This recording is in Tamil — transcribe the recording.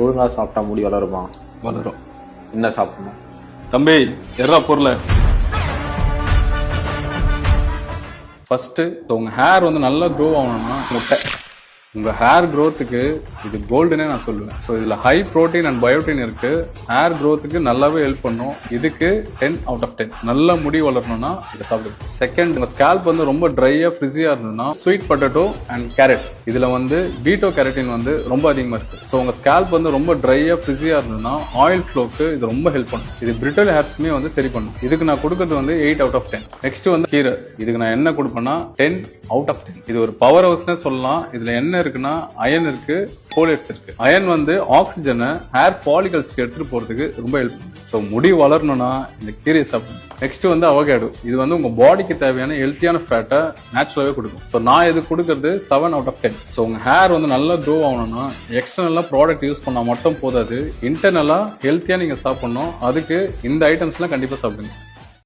ஒழுங்கா சாப்பிட்டா முடி வளருமா? வளரும். என்ன சாப்பிடணும்? தம்பி எறா பொருளை ஃபர்ஸ்ட் உங்க ஹேர் வந்து நல்லா க்ரோ ஆகணும்னா முட்டை. உங்க ஹேர் க்ரோத்துக்கு இது கோல்டுனே நான் சொல்லுவேன். ஸோ இதுல ஹை ப்ரோட்டீன் அண்ட் பயோட்டின் இருக்கு. ஹேர் க்ரோத்துக்கு நல்லாவே ஹெல்ப் பண்ணும். இதுக்கு 10 out of 10. நல்ல முடி வளரணும்னா இதை சாப்பிடுங்க. செகண்ட், உங்க ஸ்கேல்ப் வந்து ரொம்ப ட்ரையா ஃப்ரிஸியா இருந்ததுன்னா ஸ்வீட் பொட்டேட்டோ அண்ட் கேரட், இதுல வந்து பீட்டோ கேரட்டின் வந்து ரொம்ப அதிகமா இருக்கு. ஸோ உங்க ஸ்கேல்ப் வந்து ரொம்ப ட்ரையா ஃப்ரிஸியா இருந்ததுன்னா ஆயில் ஃப்ளோக்கு இது ரொம்ப ஹெல்ப் பண்ணும். இது பிரிட்டல் ஹேர்ஸ்மே வந்து சரி பண்ணும். இதுக்கு நான் கொடுக்கறது வந்து 8 out of 10. நெக்ஸ்ட் வந்து கீரை, இதுக்கு நான் என்ன கொடுப்பேன்னா 10 out of 10. இது ஒரு பவர் ஹவுஸ்னே சொல்லலாம். இதுல என்ன இருக்குன்னா அயன் இருக்கு, ஃபோலேட்ஸ் இருக்கு. அயன் வந்து ஆக்சிஜனை ஹேர் ஃபாலிகல்ஸ்க்கு எடுத்துட்டு போறதுக்கு ரொம்ப ஹெல்ப் பண்ணும். ஸோ முடி வளரணும்னா இந்த கீரையை சாப்பிடணும். நெக்ஸ்ட் வந்து அவகேடோ, இது வந்து உங்க பாடிக்கு தேவையான ஹெல்த்தியான ஃபேட்டை நேச்சுரலாவே கொடுக்கும். ஸோ நான் இது கொடுக்கறது 7 out of 10. ஸோ உங்க ஹேர் வந்து நல்லா க்ரோ ஆகணும்னா எக்ஸ்டர்னலா ப்ராடக்ட் யூஸ் பண்ணா மட்டும் போதாது, இன்டர்னலா ஹெல்த்தியா நீங்க சாப்பிடணும். அதுக்கு இந்த ஐட்டம்ஸ்லாம் கண்டிப்பா சாப்பிடுங்க.